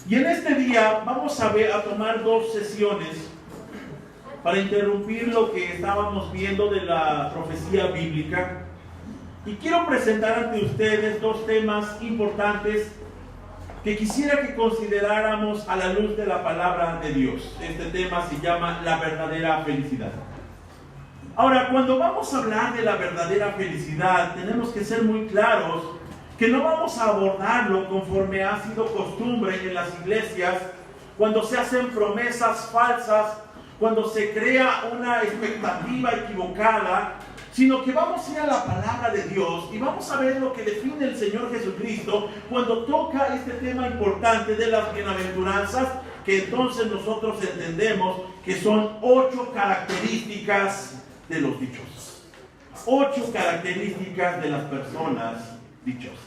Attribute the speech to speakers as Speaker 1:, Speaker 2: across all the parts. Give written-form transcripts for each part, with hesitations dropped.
Speaker 1: Y en este día vamos a tomar dos sesiones para interrumpir lo que estábamos viendo de la profecía bíblica. Y quiero presentar ante ustedes dos temas importantes que quisiera que consideráramos a la luz de la palabra de Dios. Este tema se llama la verdadera felicidad. Ahora, cuando vamos a hablar de la verdadera felicidad, tenemos que ser muy claros que no vamos a abordarlo conforme ha sido costumbre en las iglesias, cuando se hacen promesas falsas, cuando se crea una expectativa equivocada, sino que vamos a ir a la palabra de Dios y vamos a ver lo que define el Señor Jesucristo cuando toca este tema importante de las bienaventuranzas, que entonces nosotros entendemos que son 8 características de los dichosos. 8 características de las personas dichosas.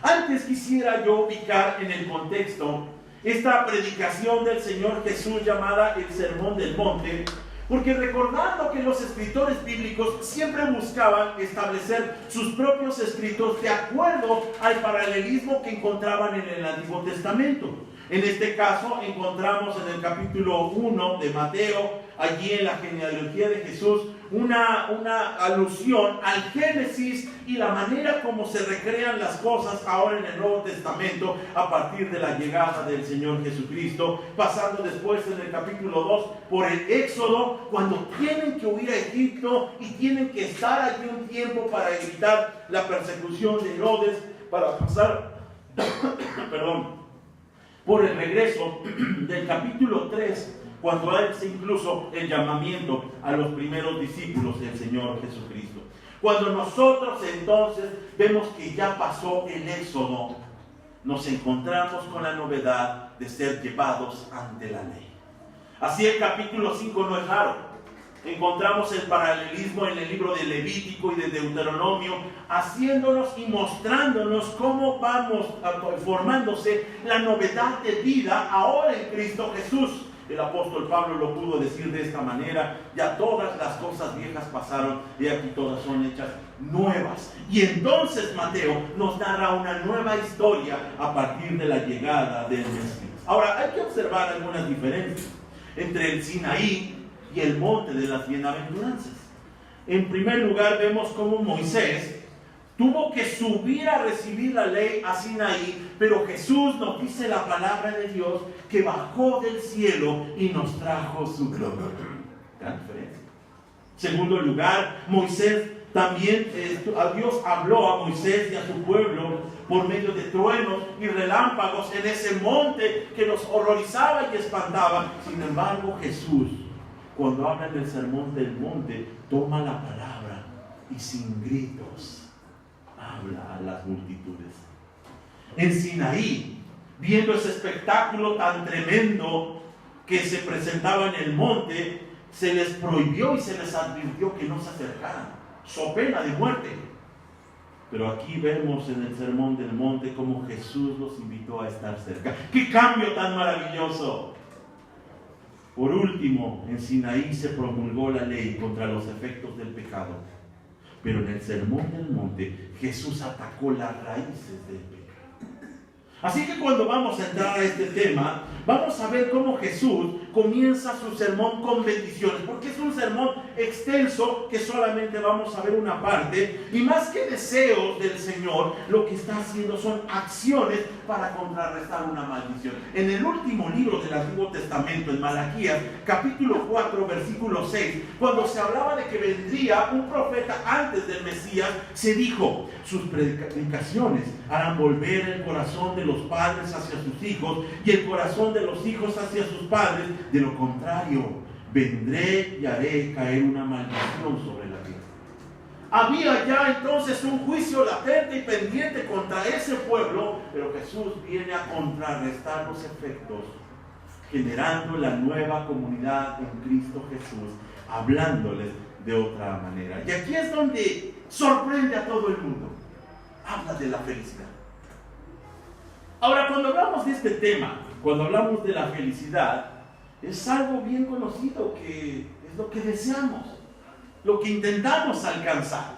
Speaker 1: Antes quisiera yo ubicar en el contexto esta predicación del Señor Jesús llamada el Sermón del Monte, porque recordando que los escritores bíblicos siempre buscaban establecer sus propios escritos de acuerdo al paralelismo que encontraban en el Antiguo Testamento. En este caso encontramos en el capítulo 1 de Mateo, allí en la genealogía de Jesús, una alusión al Génesis y la manera como se recrean las cosas ahora en el Nuevo Testamento a partir de la llegada del Señor Jesucristo, pasando después en el capítulo 2 por el Éxodo, cuando tienen que huir a Egipto y tienen que estar allí un tiempo para evitar la persecución de Herodes, para pasar por el regreso del capítulo 3, cuando hace incluso el llamamiento a los primeros discípulos del Señor Jesucristo. Cuando nosotros entonces vemos que ya pasó el Éxodo, nos encontramos con la novedad de ser llevados ante la ley. Así el capítulo 5 no es raro. Encontramos el paralelismo en el libro de Levítico y de Deuteronomio, haciéndonos y mostrándonos cómo vamos formándose la novedad de vida ahora en Cristo Jesús. El apóstol Pablo lo pudo decir de esta manera: ya todas las cosas viejas pasaron y aquí todas son hechas nuevas. Y entonces Mateo nos narra una nueva historia a partir de la llegada del Mesías. Ahora hay que observar algunas diferencias entre el Sinaí y el monte de las bienaventuranzas. En primer lugar, vemos cómo Moisés tuvo que subir a recibir la ley a Sinaí, pero Jesús nos dice la palabra de Dios que bajó del cielo y nos trajo su gloria. Gran diferencia. Segundo lugar, Moisés también, Dios habló a Moisés y a su pueblo por medio de truenos y relámpagos en ese monte que los horrorizaba y espantaba. Sin embargo, Jesús, cuando habla del sermón del monte, toma la palabra y sin gritos habla a las multitudes. En Sinaí, viendo ese espectáculo tan tremendo que se presentaba en el monte, se les prohibió y se les advirtió que no se acercaran, so pena de muerte. Pero aquí vemos en el sermón del monte cómo Jesús los invitó a estar cerca. ¡Qué cambio tan maravilloso! Por último, en Sinaí se promulgó la ley contra los efectos del pecado. Pero en el sermón del monte, Jesús atacó las raíces del pecado. Así que cuando vamos a entrar a este tema, vamos a ver cómo Jesús comienza su sermón con bendiciones, porque es un sermón extenso que solamente vamos a ver una parte, y más que deseos del Señor, lo que está haciendo son acciones para contrarrestar una maldición. En el último libro del Antiguo Testamento, en Malaquías, capítulo 4, versículo 6, cuando se hablaba de que vendría un profeta antes del Mesías, se dijo: sus predicaciones harán volver el corazón de los padres hacia sus hijos y el corazón de los hijos hacia sus padres. De lo contrario, vendré y haré caer una maldición sobre la tierra. Había ya entonces un juicio latente y pendiente contra ese pueblo, pero Jesús viene a contrarrestar los efectos, generando la nueva comunidad en Cristo Jesús, hablándoles de otra manera. Y aquí es donde sorprende a todo el mundo. Habla de la felicidad. Ahora, cuando hablamos de este tema, cuando hablamos de la felicidad, es algo bien conocido, que es lo que deseamos, lo que intentamos alcanzar.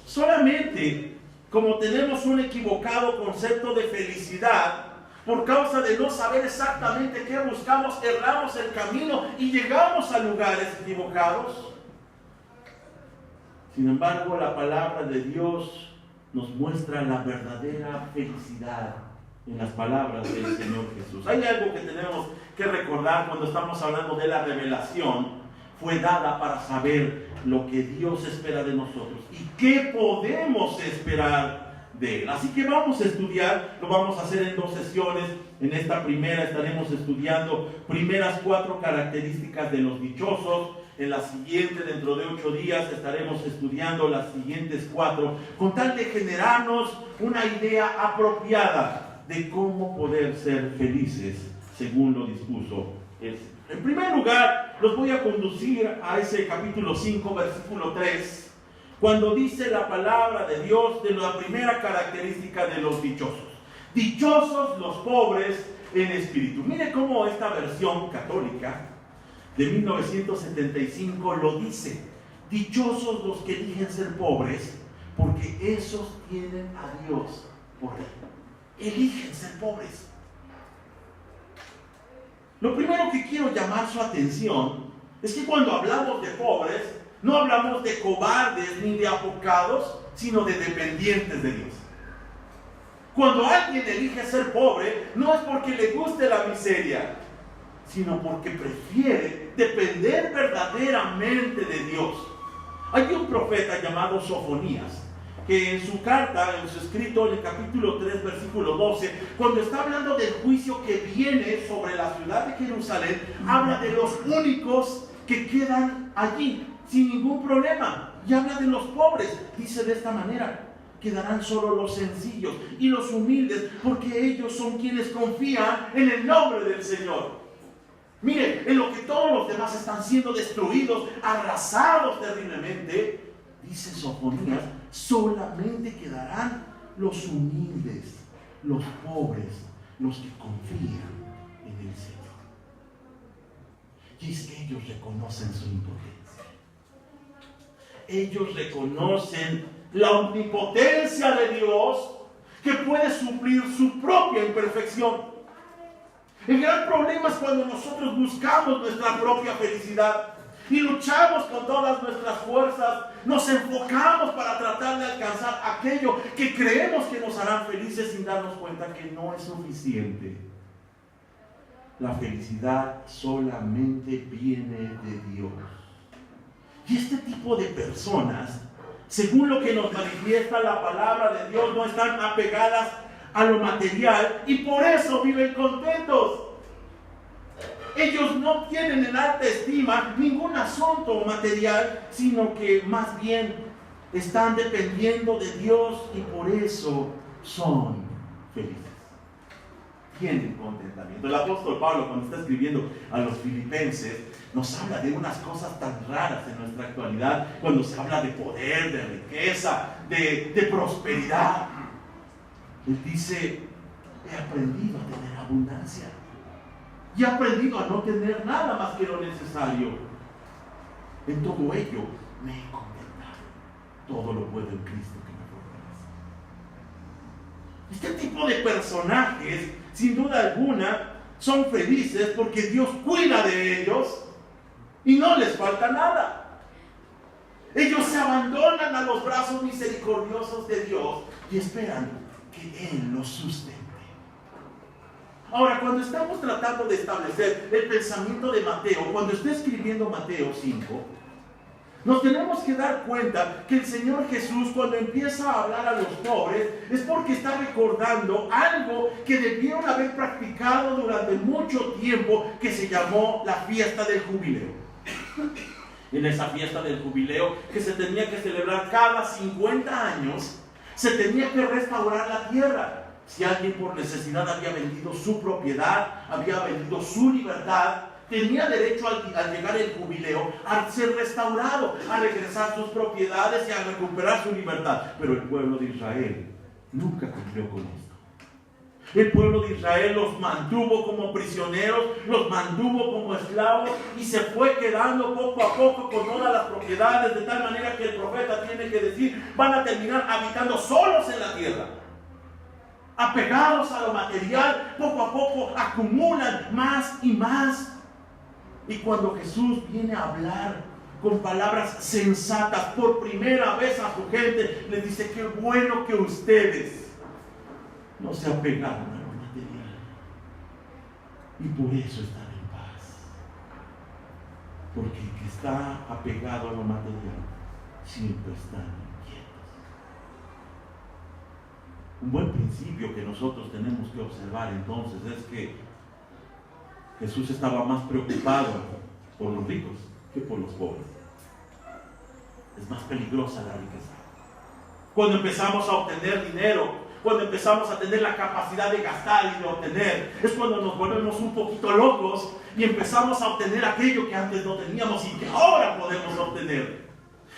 Speaker 1: Solamente, como tenemos un equivocado concepto de felicidad, por causa de no saber exactamente qué buscamos, erramos el camino y llegamos a lugares equivocados. Sin embargo, la palabra de Dios nos muestra la verdadera felicidad en las palabras del Señor Jesús. Hay algo que tenemos que recordar cuando estamos hablando de la revelación. Fue dada para saber lo que Dios espera de nosotros y qué podemos esperar de Él. Así que vamos a estudiar, lo vamos a hacer en 2 sesiones. En esta primera estaremos estudiando primeras 4 características de los dichosos. En la siguiente, dentro de 8 días, estaremos estudiando las siguientes 4, con tal de generarnos una idea apropiada de cómo poder ser felices, según lo dispuso el Señor. En primer lugar, los voy a conducir a ese capítulo 5, versículo 3, cuando dice la palabra de Dios de la primera característica de los dichosos. Dichosos los pobres en espíritu. Mire cómo esta versión católica de 1975 lo dice. Dichosos los que eligen ser pobres, porque esos tienen a Dios por rey. Eligen ser pobres. Lo primero que quiero llamar su atención es que cuando hablamos de pobres, no hablamos de cobardes ni de apocados, sino de dependientes de Dios. Cuando alguien elige ser pobre, no es porque le guste la miseria, sino porque prefiere depender verdaderamente de Dios. Hay un profeta llamado Sofonías, que en su carta, en su escrito en el capítulo 3, versículo 12, cuando está hablando del juicio que viene sobre la ciudad de Jerusalén, habla de los únicos que quedan allí, sin ningún problema, y habla de los pobres. Dice de esta manera: quedarán solo los sencillos y los humildes, porque ellos son quienes confían en el nombre del Señor. Miren, en lo que todos los demás están siendo destruidos, arrasados terriblemente, dice Sofonías, solamente quedarán los humildes, los pobres, los que confían en el Señor. Y es que ellos reconocen su impotencia. Ellos reconocen la omnipotencia de Dios, que puede suplir su propia imperfección. El gran problema es cuando nosotros buscamos nuestra propia felicidad y luchamos con todas nuestras fuerzas, nos enfocamos para tratar de alcanzar aquello que creemos que nos hará felices, sin darnos cuenta que no es suficiente. La felicidad solamente viene de Dios. Y este tipo de personas, según lo que nos manifiesta la palabra de Dios, no están apegadas a lo material y por eso viven contentos. Ellos no tienen en alta estima ningún asunto material, sino que más bien están dependiendo de Dios y por eso son felices. Tienen contentamiento. El apóstol Pablo, cuando está escribiendo a los filipenses, nos habla de unas cosas tan raras en nuestra actualidad, cuando se habla de poder, de riqueza, de prosperidad. Él dice: he aprendido a tener abundancia y he aprendido a no tener nada más que lo necesario. En todo ello me he contentado. Todo lo puedo en Cristo que me fortalece. Este tipo de personajes, sin duda alguna, son felices porque Dios cuida de ellos y no les falta nada. Ellos se abandonan a los brazos misericordiosos de Dios y esperan que Él los sustente. Ahora, cuando estamos tratando de establecer el pensamiento de Mateo, cuando está escribiendo Mateo 5, nos tenemos que dar cuenta que el Señor Jesús, cuando empieza a hablar a los pobres, es porque está recordando algo que debieron haber practicado durante mucho tiempo, que se llamó la fiesta del jubileo. En esa fiesta del jubileo, que se tenía que celebrar cada 50 años, se tenía que restaurar la tierra. Si alguien por necesidad había vendido su propiedad, había vendido su libertad, tenía derecho al llegar el jubileo a ser restaurado, a regresar sus propiedades y a recuperar su libertad. Pero el pueblo de Israel nunca cumplió con esto. El pueblo de Israel los mantuvo como prisioneros, los mantuvo como esclavos y se fue quedando poco a poco con todas las propiedades, de tal manera que el profeta tiene que decir: van a terminar habitando solos en la tierra. apegados a lo material, poco a poco acumulan más y más. Y cuando Jesús viene a hablar con palabras sensatas por primera vez a su gente, les dice: qué bueno que ustedes no se apegaron a lo material, y por eso están en paz. Porque el que está apegado a lo material siempre está inquietos. Un buen principio que nosotros tenemos que observar entonces es que Jesús estaba más preocupado por los ricos que por los pobres. Es más peligrosa la riqueza. Cuando empezamos a obtener dinero, cuando empezamos a tener la capacidad de gastar y de obtener, es cuando nos volvemos un poquito locos y empezamos a obtener aquello que antes no teníamos y que ahora podemos obtener.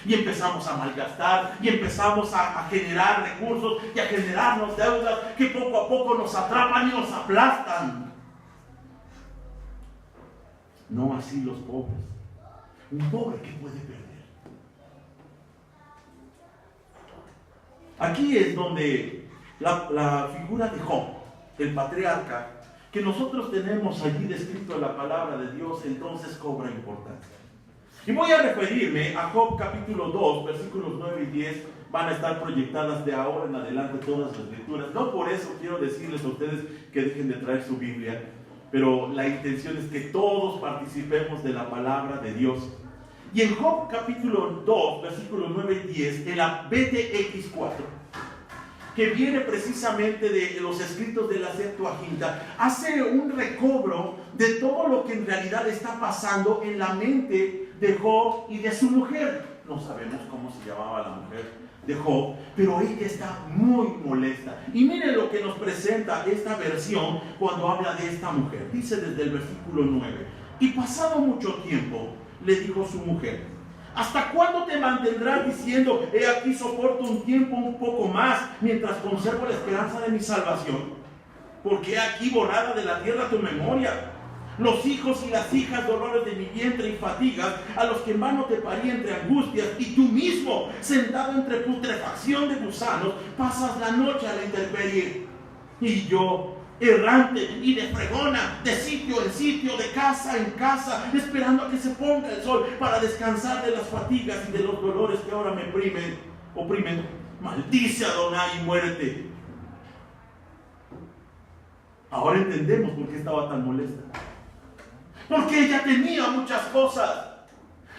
Speaker 1: Y empezamos a malgastar y empezamos a generar recursos y a generarnos deudas que poco a poco nos atrapan y nos aplastan. No así los pobres. Un pobre que puede perder. Aquí es donde la figura de Job, el patriarca, que nosotros tenemos allí descrito en la palabra de Dios, entonces cobra importancia. Y voy a referirme a Job capítulo 2, versículos 9 y 10. Van a estar proyectadas de ahora en adelante todas las lecturas. No por eso quiero decirles a ustedes que dejen de traer su Biblia, pero la intención es que todos participemos de la palabra de Dios. Y en Job capítulo 2, versículos 9 y 10, en la BTX4, que viene precisamente de los escritos de la Septuaginta, hace un recobro de todo lo que en realidad está pasando en la mente de Job y de su mujer. No sabemos cómo se llamaba la mujer de Job, pero ella está muy molesta. Y miren lo que nos presenta esta versión cuando habla de esta mujer. Dice desde el versículo 9: y pasado mucho tiempo, le dijo su mujer: ¿hasta cuándo te mantendrás diciendo, he aquí soporto un tiempo un poco más, mientras conservo la esperanza de mi salvación? Porque he aquí borrada de la tierra tu memoria, los hijos y las hijas, dolores de mi vientre y fatigas, a los que en vano te parí entre angustias, y tú mismo, sentado entre putrefacción de gusanos, pasas la noche a la intemperie. Y yo, errante y de fregona, de sitio en sitio, de casa en casa, esperando a que se ponga el sol para descansar de las fatigas y de los dolores que ahora me oprimen. Maldice a Adonai y muérete. Ahora entendemos por qué estaba tan molesta. Porque ella tenía muchas cosas.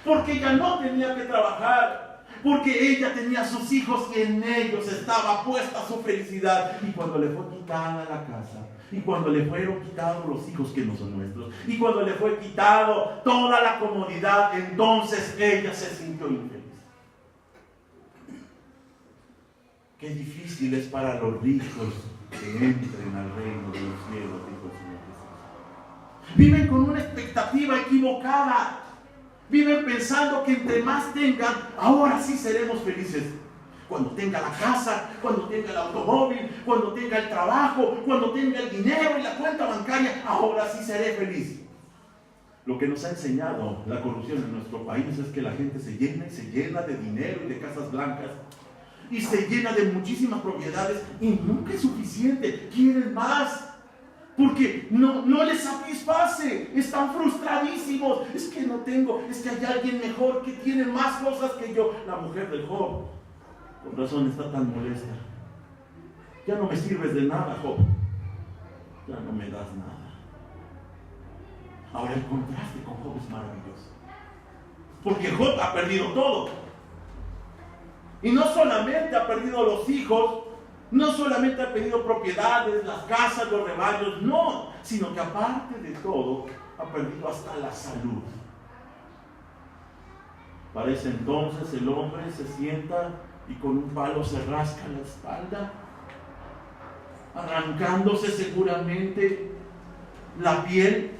Speaker 1: Porque ella no tenía que trabajar. Porque ella tenía sus hijos y en ellos estaba puesta su felicidad. Y cuando le fue quitada la casa, y cuando le fueron quitados los hijos que no son nuestros, y cuando le fue quitado toda la comodidad, entonces ella se sintió infeliz. Qué difícil es para los ricos que entren al reino de los cielos, dijo el Señor Jesús. Viven con una expectativa equivocada. Viven pensando que entre más tengan, ahora sí seremos felices. Cuando tenga la casa, cuando tenga el automóvil, cuando tenga el trabajo, cuando tenga el dinero y la cuenta bancaria, ahora sí seré feliz. Lo que nos ha enseñado la corrupción en nuestro país es que la gente se llena y se llena de dinero y de casas blancas. Y se llena de muchísimas propiedades y nunca es suficiente. Quieren más. Porque no les satisface, están frustradísimos. Es que no tengo, es que hay alguien mejor que tiene más cosas que yo. La mujer del Job, con razón, está tan molesta. Ya no me sirves de nada, Job. Ya no me das nada. Ahora el contraste con Job es maravilloso. Porque Job ha perdido todo. Y no solamente ha perdido los hijos, no solamente ha perdido propiedades, las casas, los rebaños, no, sino que aparte de todo, ha perdido hasta la salud. Para ese entonces el hombre se sienta y con un palo se rasca la espalda, arrancándose seguramente la piel.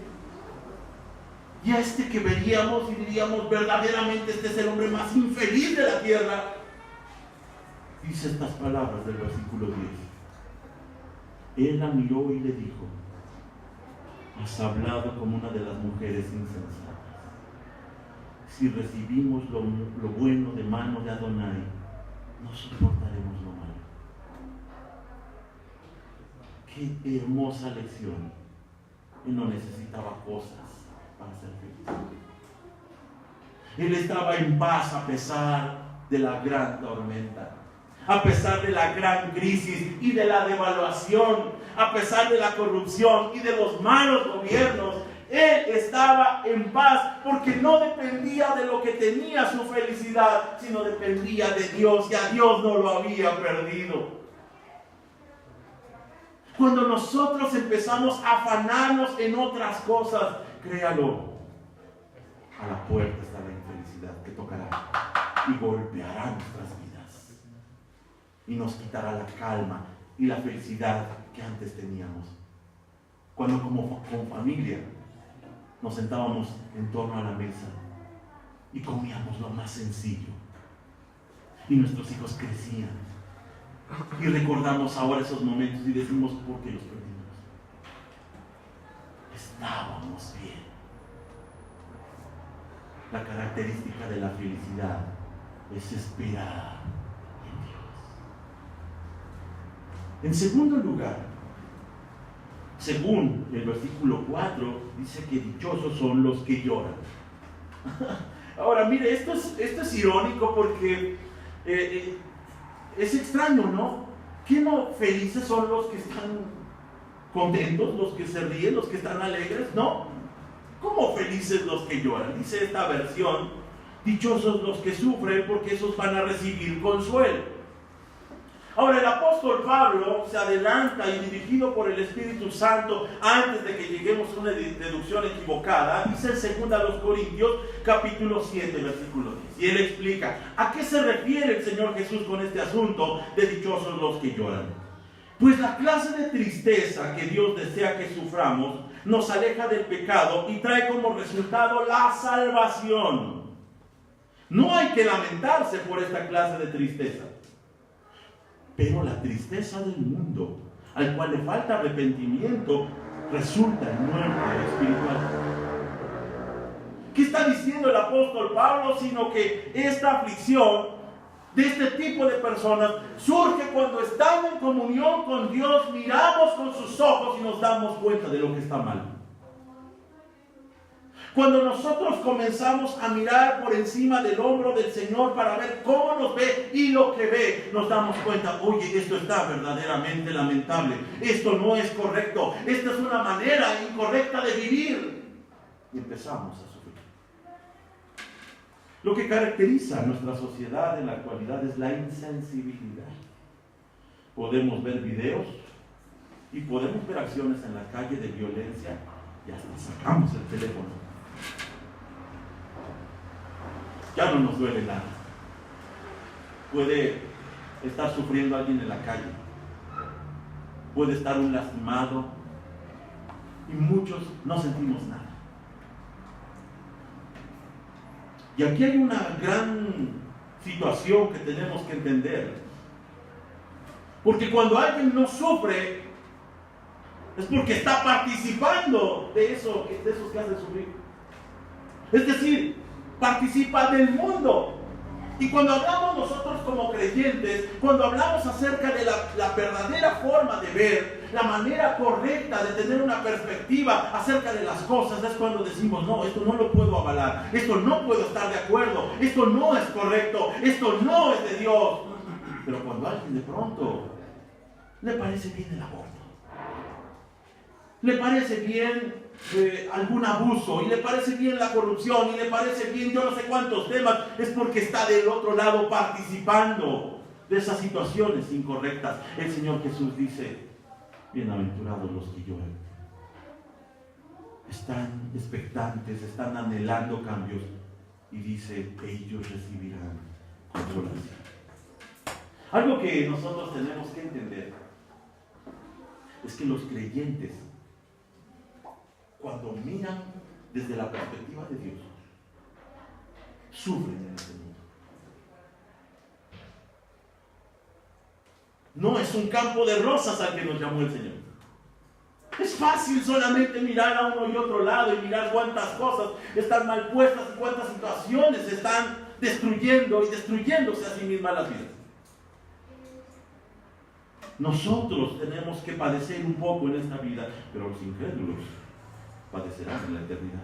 Speaker 1: Y a este que veríamos y diríamos, verdaderamente este es el hombre más infeliz de la tierra, dice estas palabras del versículo 10. Él la miró y le dijo: has hablado como una de las mujeres insensatas. Si recibimos lo bueno de mano de Adonai, no soportaremos lo malo. qué hermosa lección. Él no necesitaba cosas para ser feliz. Él estaba en paz a pesar de la gran tormenta, a pesar de la gran crisis y de la devaluación, a pesar de la corrupción y de los malos gobiernos. Él estaba en paz porque no dependía de lo que tenía su felicidad, sino dependía de Dios, y a Dios no lo había perdido. Cuando nosotros empezamos a afanarnos en otras cosas, créalo, a la puerta está la infelicidad que tocará y golpeará nuestras vidas y nos quitará la calma y la felicidad que antes teníamos. Cuando como familia nos sentábamos en torno a la mesa y comíamos lo más sencillo, y nuestros hijos crecían, y recordamos ahora esos momentos y decimos, ¿por qué los perdimos? Estábamos bien. La característica de la felicidad es esperar en Dios. En segundo lugar, según el versículo 4, dice que dichosos son los que lloran. Ahora, mire, esto es irónico porque es extraño, ¿no? ¿Qué no felices son los que están contentos, los que se ríen, los que están alegres? No. ¿Cómo felices los que lloran? Dice esta versión, dichosos los que sufren porque esos van a recibir consuelo. Ahora el apóstol Pablo se adelanta y dirigido por el Espíritu Santo antes de que lleguemos a una deducción equivocada, dice en 2 Corintios capítulo 7 versículo 10, y él explica a qué se refiere el Señor Jesús con este asunto de dichosos los que lloran. Pues la clase de tristeza que Dios desea que suframos nos aleja del pecado y trae como resultado la salvación. No hay que lamentarse por esta clase de tristeza. Pero la tristeza del mundo, al cual le falta arrepentimiento, resulta en muerte espiritual. ¿Qué está diciendo el apóstol Pablo? Sino que esta aflicción de este tipo de personas surge cuando estando en comunión con Dios, miramos con sus ojos y nos damos cuenta de lo que está mal. Cuando nosotros comenzamos a mirar por encima del hombro del Señor para ver cómo nos ve y lo que ve, nos damos cuenta, oye, esto está verdaderamente lamentable, esto no es correcto, esta es una manera incorrecta de vivir. Y empezamos a sufrir. Lo que caracteriza a nuestra sociedad en la actualidad es la insensibilidad. Podemos ver videos y podemos ver acciones en la calle de violencia y hasta sacamos el teléfono. Ya no nos duele nada. Puede estar sufriendo alguien en la calle, puede estar un lastimado y muchos no sentimos nada. Y aquí hay una gran situación que tenemos que entender, porque cuando alguien no sufre es porque está participando de esos que hacen sufrir. Es decir, participa del mundo. Y cuando hablamos nosotros como creyentes, cuando hablamos acerca de la verdadera forma de ver, la manera correcta de tener una perspectiva acerca de las cosas, es cuando decimos, no, esto no lo puedo avalar, esto no puedo estar de acuerdo, esto no es correcto, esto no es de Dios. Pero cuando a alguien de pronto le parece bien el aborto, le parece bien algún abuso, y le parece bien la corrupción, y le parece bien yo no sé cuántos temas, es porque está del otro lado participando de esas situaciones incorrectas. El Señor Jesús dice, bienaventurados los que lloran. Están expectantes, están anhelando cambios, y dice, ellos recibirán consolación. Algo que nosotros tenemos que entender es que los creyentes, cuando miran desde la perspectiva de Dios, sufren en este mundo. No es un campo de rosas al que nos llamó el Señor. Es fácil solamente mirar a uno y otro lado y mirar cuántas cosas están mal puestas y cuántas situaciones están destruyendo y destruyéndose a sí mismas las vidas. Nosotros tenemos que padecer un poco en esta vida, pero los incrédulos padecerán en la eternidad.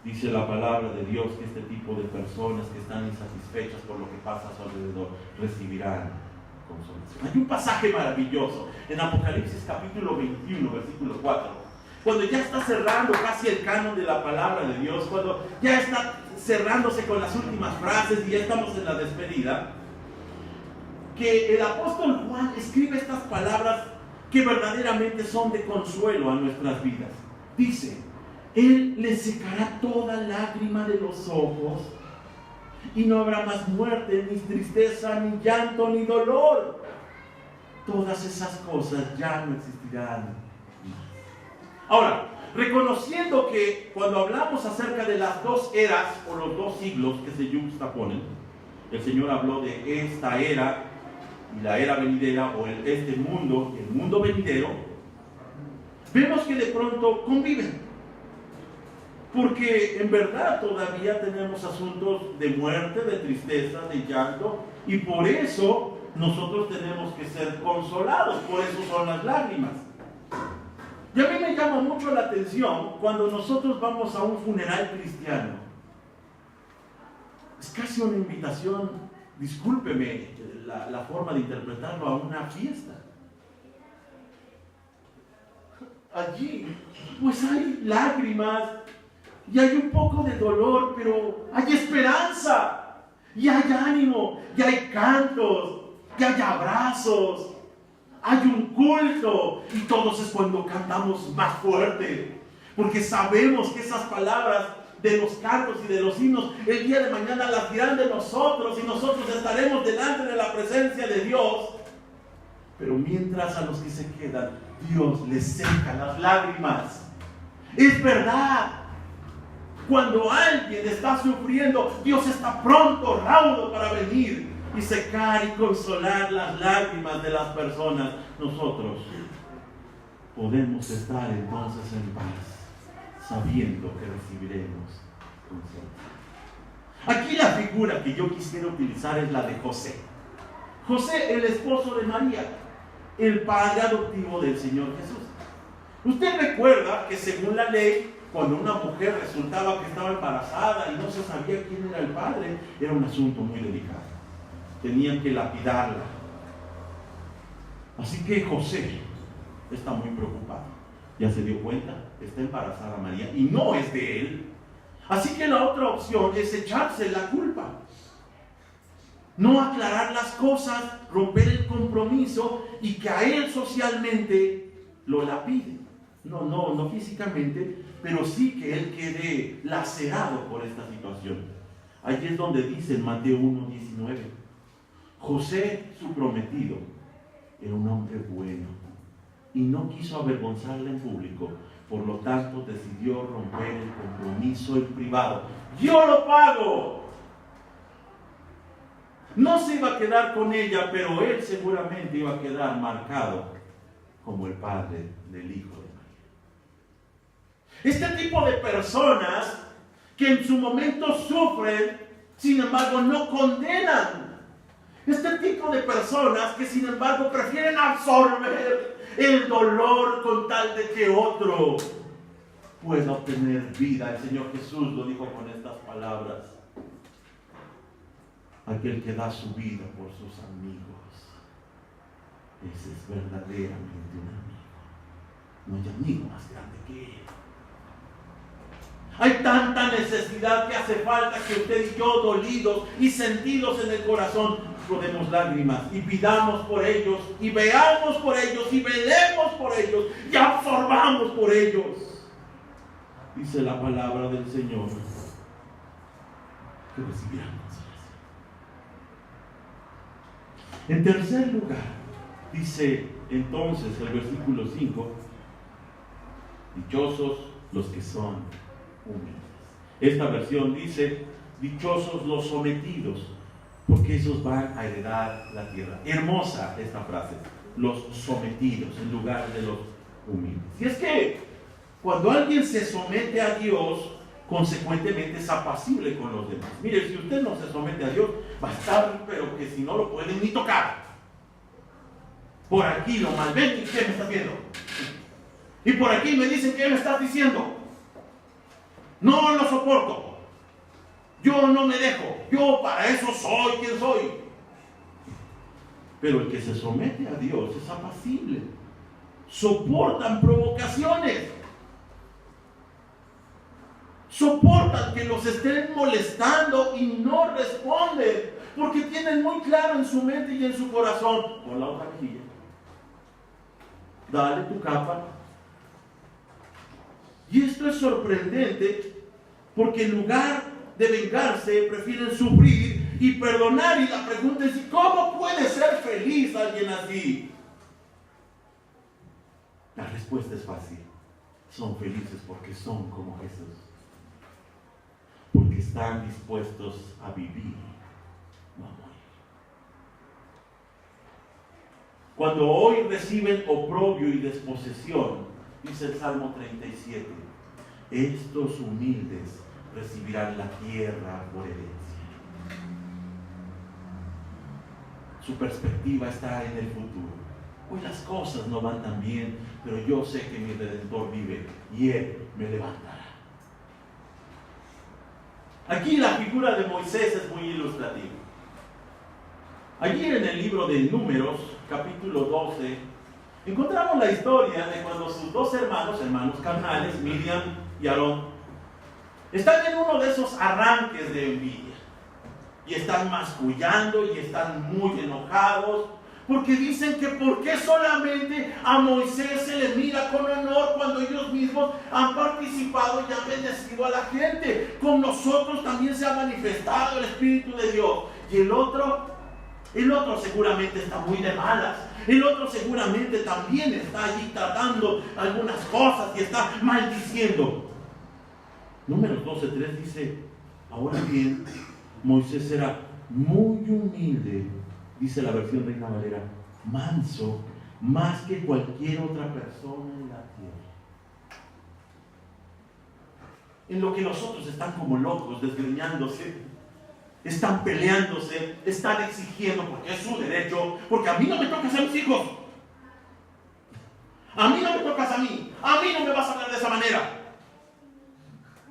Speaker 1: Dice la palabra de Dios que este tipo de personas que están insatisfechas por lo que pasa a su alrededor recibirán consolación. Hay un pasaje maravilloso en Apocalipsis capítulo 21, versículo 4. Cuando ya está cerrando casi el canon de la palabra de Dios, cuando ya está cerrándose con las últimas frases y ya estamos en la despedida, que el apóstol Juan escribe estas palabras que verdaderamente son de consuelo a nuestras vidas. Dice: Él les secará toda lágrima de los ojos, y no habrá más muerte, ni tristeza, ni llanto, ni dolor. Todas esas cosas ya no existirán más. Ahora, reconociendo que cuando hablamos acerca de las dos eras o los dos siglos que se yuxtaponen, el Señor habló de esta era y la era venidera, o este mundo y el mundo venidero, vemos que de pronto conviven. Porque en verdad todavía tenemos asuntos de muerte, de tristeza, de llanto, y por eso nosotros tenemos que ser consolados, por eso son las lágrimas. Y a mí me llama mucho la atención cuando nosotros vamos a un funeral cristiano. Es casi una invitación, discúlpeme la forma de interpretarlo, a una fiesta. Allí pues hay lágrimas y hay un poco de dolor, pero hay esperanza y hay ánimo y hay cantos y hay abrazos, hay un culto, y todos es cuando cantamos más fuerte, porque sabemos que esas palabras de los cantos y de los himnos el día de mañana las dirán de nosotros, y nosotros estaremos delante de la presencia de Dios. Pero mientras a los que se quedan, Dios les seca las lágrimas. Es verdad. Cuando alguien está sufriendo, Dios está pronto, raudo para venir y secar y consolar las lágrimas de las personas. Nosotros podemos estar entonces en paz, sabiendo que recibiremos consolación. Aquí la figura que yo quisiera utilizar es la de José. José, el esposo de María, el padre adoptivo del Señor Jesús. Usted recuerda que según la ley, cuando una mujer resultaba que estaba embarazada y no se sabía quién era el padre, era un asunto muy delicado. Tenían que lapidarla. Así que José está muy preocupado. Ya se dio cuenta, está embarazada María y no es de él. Así que la otra opción es echarse la culpa. No aclarar las cosas, romper el compromiso y que a él socialmente lo lapiden. No físicamente, pero sí que él quede lacerado por esta situación. Allí es donde dice en Mateo 1:19, José, su prometido, era un hombre bueno y no quiso avergonzarle en público, por lo tanto decidió romper el compromiso en privado. ¡Yo lo pago! No se iba a quedar con ella, pero él seguramente iba a quedar marcado como el padre del hijo de María. Este tipo de personas que en su momento sufren, sin embargo no condenan. Este tipo de personas que sin embargo prefieren absorber el dolor con tal de que otro pueda obtener vida. El Señor Jesús lo dijo con estas palabras: aquel que da su vida por sus amigos, ese es verdaderamente un amigo. No hay amigo más grande que él. Hay tanta necesidad que hace falta que usted y yo, dolidos y sentidos en el corazón, rodemos lágrimas y pidamos por ellos, y veamos por ellos, y velemos por ellos, y absorbamos por ellos. Dice la palabra del Señor que recibirán consolación. En tercer lugar, dice entonces el versículo 5, dichosos los que son humildes. Esta versión dice, dichosos los sometidos, porque esos van a heredar la tierra. Hermosa esta frase, los sometidos en lugar de los humildes. Y es que cuando alguien se somete a Dios, consecuentemente es apacible con los demás. Mire, si usted no se somete a Dios, va a estar, pero que si no lo pueden ni tocar. Por aquí lo mal ven y ¿qué me estás viendo? Y por aquí me dicen ¿qué me estás diciendo? No lo soporto. Yo no me dejo. Yo para eso soy quien soy. Pero el que se somete a Dios es apacible. Soportan provocaciones. Soportan que los estén molestando y no responden, porque tienen muy claro en su mente y en su corazón, con la otra mejilla, dale tu capa. Y esto es sorprendente, porque en lugar de vengarse, prefieren sufrir y perdonar. Y la pregunta es, ¿cómo puede ser feliz alguien así? La respuesta es fácil. Son felices porque son como Jesús. Porque están dispuestos a vivir, no a morir. Cuando hoy reciben oprobio y desposesión, dice el Salmo 37, estos humildes recibirán la tierra por herencia. Su perspectiva está en el futuro. Hoy las cosas no van tan bien, pero yo sé que mi Redentor vive y Él me levantará. Aquí la figura de Moisés es muy ilustrativa. Allí en el libro de Números, capítulo 12, encontramos la historia de cuando sus dos hermanos carnales, Miriam y Aarón, están en uno de esos arranques de envidia. Y están mascullando y están muy enojados, porque dicen que por qué solamente a Moisés se le mira con honor cuando ellos mismos han participado y han bendecido a la gente. Con nosotros también se ha manifestado el Espíritu de Dios. Y el otro seguramente está muy de malas. El otro seguramente también está allí tratando algunas cosas y está maldiciendo. Números 12:3 dice, ahora bien, Moisés era muy humilde, dice la versión Reina Valera, manso, más que cualquier otra persona en la tierra. En lo que los otros están como locos, desgreñándose, están peleándose, están exigiendo, porque es su derecho, porque a mí no me tocas a mis hijos, a mí no me tocas a mí no me vas a hablar de esa manera.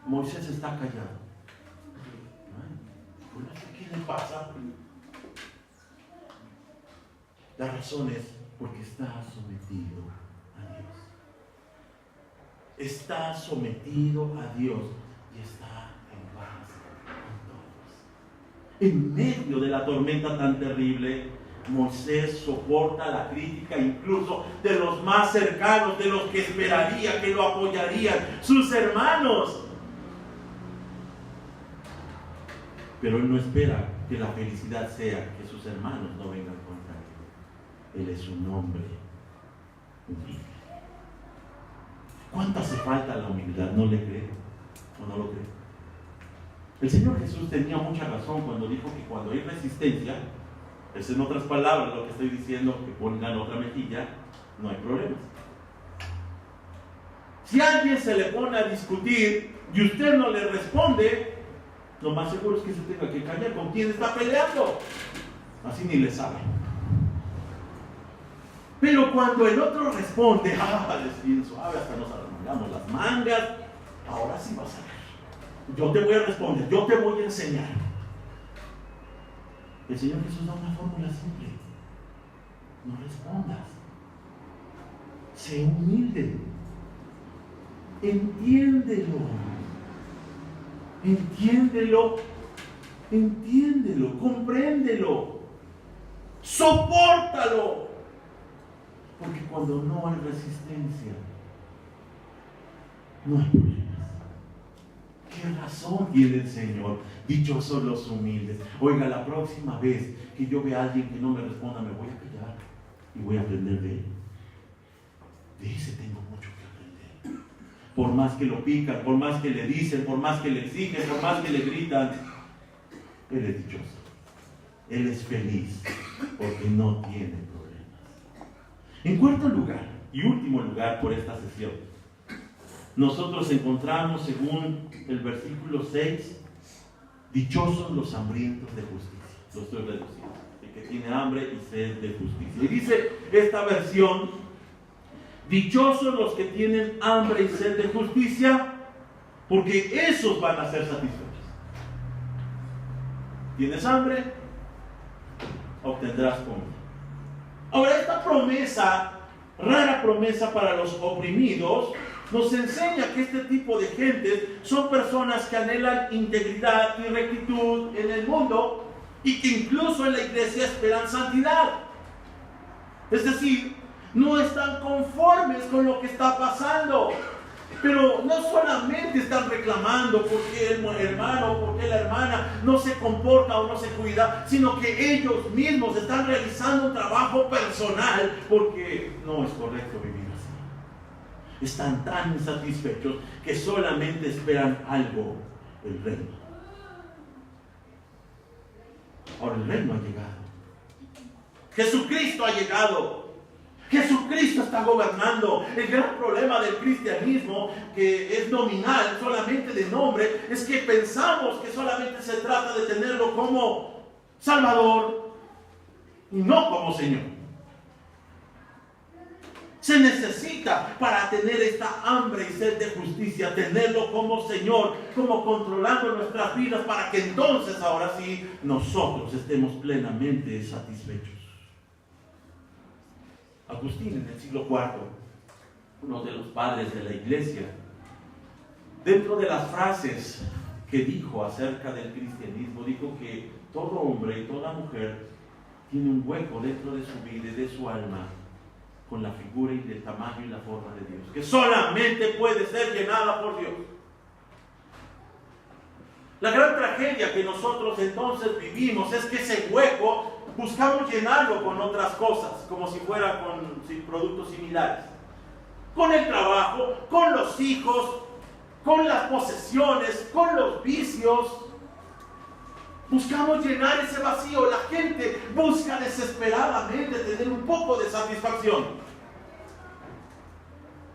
Speaker 1: Moisés está callado. ¿Qué le pasa? La razón es porque está sometido a Dios. Está sometido a Dios y está en paz con todos. En medio de la tormenta tan terrible, Moisés soporta la crítica incluso de los más cercanos, de los que esperaría que lo apoyarían, sus hermanos. Pero él no espera que la felicidad sea que sus hermanos no vengan contra él. Él es un hombre humilde. ¿Cuánto hace falta la humildad? ¿No le cree? ¿O no lo cree? El Señor Jesús tenía mucha razón cuando dijo que cuando hay resistencia, es en otras palabras lo que estoy diciendo, que pongan otra mejilla, no hay problemas. Si alguien se le pone a discutir y usted no le responde, lo más seguro es que se tenga que callar. ¿Con quién está peleando? Así ni le sabe. Pero cuando el otro responde, es bien suave, hasta nos arrancamos las mangas, ahora sí vas a ver. Yo te voy a responder, yo te voy a enseñar. El Señor Jesús da una fórmula simple. No respondas. Sé humilde. Entiéndelo. Entiéndelo, compréndelo, sopórtalo, porque cuando no hay resistencia, no hay problemas. ¿Qué razón tiene el Señor? Dichosos los humildes. Oiga, la próxima vez que yo vea a alguien que no me responda, me voy a callar y voy a aprender de él. De ese tengo mucho que aprender. Por más que lo pican, por más que le dicen, por más que le exigen, por más que le gritan, Él es dichoso. Él es feliz porque no tiene problemas. En cuarto lugar y último lugar por esta sesión, nosotros encontramos, según el versículo 6, dichosos los hambrientos de justicia. Lo estoy reduciendo. El que tiene hambre y sed de justicia. Y dice esta versión: dichosos los que tienen hambre y sed de justicia, porque esos van a ser satisfechos. ¿Tienes hambre? Obtendrás comida. Ahora, esta promesa, rara promesa para los oprimidos, nos enseña que este tipo de gentes son personas que anhelan integridad y rectitud en el mundo y que incluso en la iglesia esperan santidad. Es decir, no están conformes con lo que está pasando. Pero no solamente están reclamando porque el hermano o porque la hermana no se comporta o no se cuida, sino que ellos mismos están realizando un trabajo personal porque no es correcto vivir así. Están tan insatisfechos que solamente esperan algo: el reino. Ahora el reino ha llegado. Jesucristo ha llegado. Jesucristo está gobernando. El gran problema del cristianismo, que es nominal, solamente de nombre, es que pensamos que solamente se trata de tenerlo como Salvador y no como Señor. Se necesita, para tener esta hambre y sed de justicia, tenerlo como Señor, como controlando nuestras vidas, para que entonces, ahora sí, nosotros estemos plenamente satisfechos. Agustín, en el siglo IV, uno de los padres de la iglesia, dentro de las frases que dijo acerca del cristianismo, dijo que todo hombre y toda mujer tiene un hueco dentro de su vida y de su alma con la figura y el tamaño y la forma de Dios, que solamente puede ser llenada por Dios. La gran tragedia que nosotros entonces vivimos es que ese hueco buscamos llenarlo con otras cosas, como si fuera con productos similares. Con el trabajo, con los hijos, con las posesiones, con los vicios. Buscamos llenar ese vacío. La gente busca desesperadamente tener un poco de satisfacción.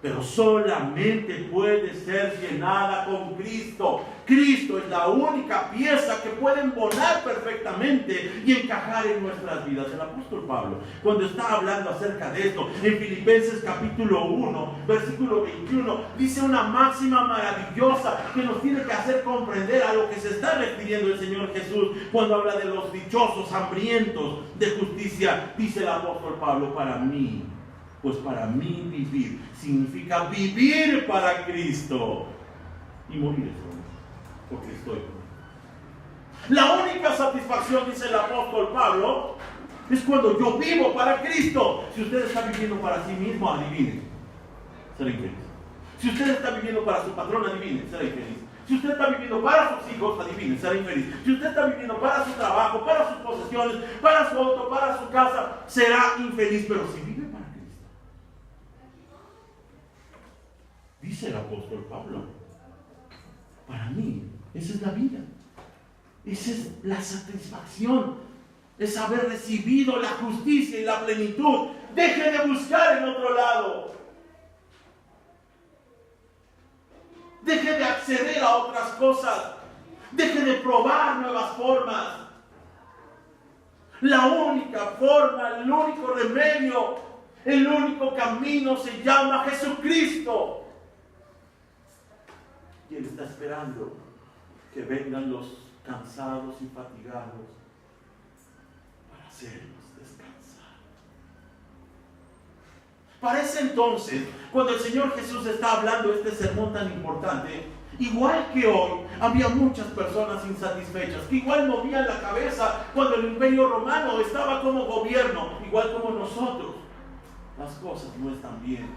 Speaker 1: Pero solamente puede ser llenada con Cristo. Cristo es la única pieza que puede embonar perfectamente y encajar en nuestras vidas. El apóstol Pablo, cuando está hablando acerca de esto, en Filipenses capítulo 1, versículo 21, dice una máxima maravillosa que nos tiene que hacer comprender a lo que se está refiriendo el Señor Jesús cuando habla de los dichosos hambrientos de justicia. Dice el apóstol Pablo: para mí, pues para mí vivir significa vivir para Cristo y morir es lo mismo, porque estoy con Él. La única satisfacción, dice el apóstol Pablo, es cuando yo vivo para Cristo. Si usted está viviendo para sí mismo, adivine, será infeliz. Si usted está viviendo para su patrón, adivine, será infeliz. Si usted está viviendo para sus hijos, adivine, será infeliz. Si usted está viviendo para su trabajo, para sus posesiones, para su auto, para su casa, será infeliz. Pero si vive para Cristo, dice el apóstol Pablo, para mí, esa es la vida. Esa es la satisfacción. Es haber recibido la justicia y la plenitud. Deje de buscar en otro lado. Deje de acceder a otras cosas. Deje de probar nuevas formas. La única forma, el único remedio, el único camino se llama Jesucristo. Y Él está esperando que vengan los cansados y fatigados para hacerlos descansar. Para ese entonces, cuando el Señor Jesús está hablando este sermón tan importante, igual que hoy, había muchas personas insatisfechas, que igual movían la cabeza cuando el Imperio Romano estaba como gobierno, igual como nosotros. Las cosas no están bien.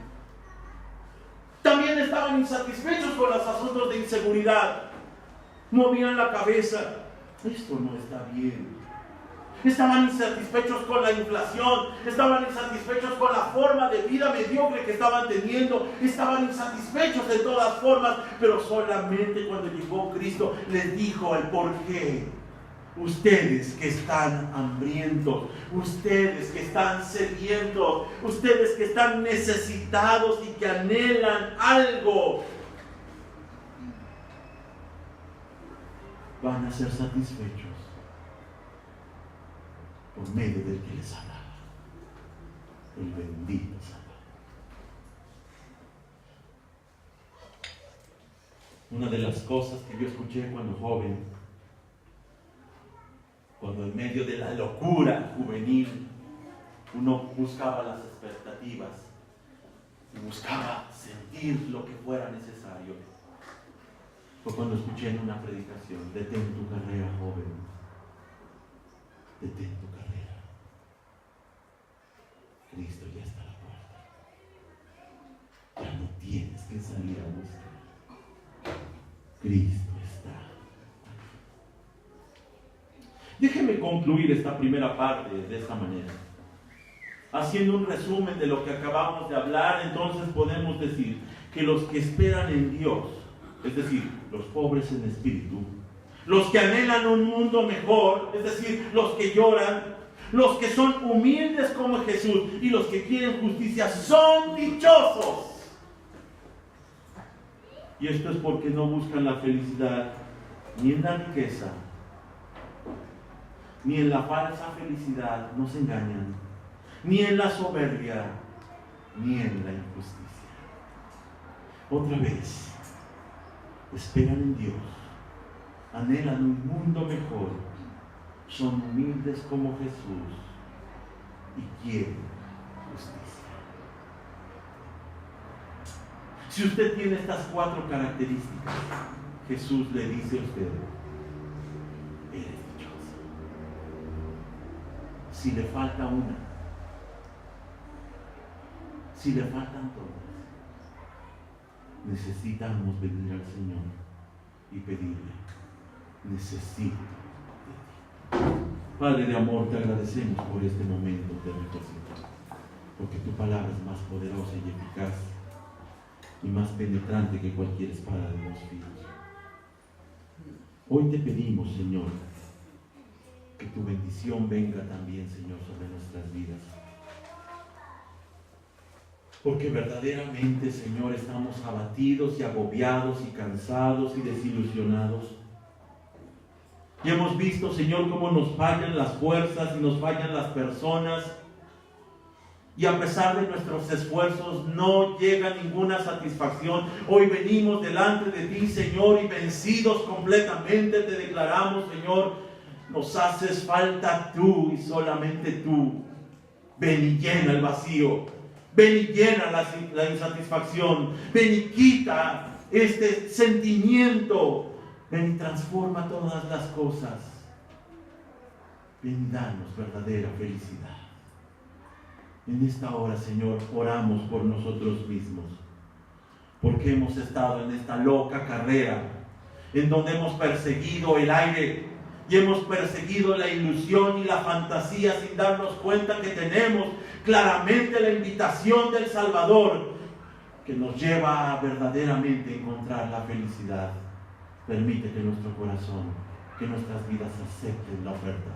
Speaker 1: También estaban insatisfechos con los asuntos de inseguridad. Movían la cabeza. Esto no está bien. Estaban insatisfechos con la inflación. Estaban insatisfechos con la forma de vida mediocre que estaban teniendo. Estaban insatisfechos de todas formas. Pero solamente cuando llegó Cristo les dijo el porqué. Ustedes que están hambrientos, ustedes que están sedientos, ustedes que están necesitados y que anhelan algo, van a ser satisfechos por medio del que les hablaba, el bendito Salvador. Una de las cosas que yo escuché cuando joven, cuando en medio de la locura juvenil uno buscaba las expectativas y buscaba sentir lo que fuera necesario, fue cuando escuché en una predicación: detén tu carrera, joven, detén tu carrera, Cristo ya está a la puerta, ya no tienes que salir a buscar, Cristo está. Déjeme concluir esta primera parte de esta manera, haciendo un resumen de lo que acabamos de hablar. Entonces podemos decir que los que esperan en Dios, es decir, los pobres en espíritu, los que anhelan un mundo mejor, es decir, los que lloran, los que son humildes como Jesús y los que quieren justicia, son dichosos. Y esto es porque no buscan la felicidad ni en la riqueza, ni en la falsa felicidad, no se engañan, ni en la soberbia, ni en la injusticia. Otra vez, esperan en Dios, anhelan un mundo mejor, son humildes como Jesús y quieren justicia. Si usted tiene estas 4 características, Jesús le dice a usted: eres dichoso. Si le falta una, si le faltan todas, necesitamos venir al Señor y pedirle: necesito de ti. Padre de amor, te agradecemos por este momento de reflexión, porque tu palabra es más poderosa y eficaz y más penetrante que cualquier espada de 2 filos. Hoy te pedimos, Señor, que tu bendición venga también, Señor, sobre nuestras vidas. Porque verdaderamente, Señor, estamos abatidos y agobiados y cansados y desilusionados. Y hemos visto, Señor, cómo nos fallan las fuerzas y nos fallan las personas. Y a pesar de nuestros esfuerzos no llega ninguna satisfacción. Hoy venimos delante de ti, Señor, y vencidos completamente te declaramos, Señor, nos haces falta tú y solamente tú. Ven y llena el vacío. Ven y llena la insatisfacción. Ven y quita este sentimiento. Ven y transforma todas las cosas. Ven y danos verdadera felicidad. En esta hora, Señor, oramos por nosotros mismos, porque hemos estado en esta loca carrera, en donde hemos perseguido el aire y hemos perseguido la ilusión y la fantasía sin darnos cuenta que tenemos claramente la invitación del Salvador, que nos lleva a verdaderamente encontrar la felicidad. Permite que nuestro corazón, que nuestras vidas acepten la oferta.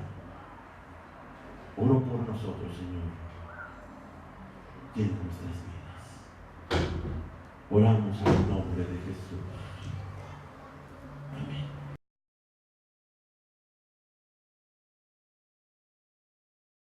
Speaker 1: Oro por nosotros, Señor. Llena nuestras vidas. Oramos en el nombre de Jesús.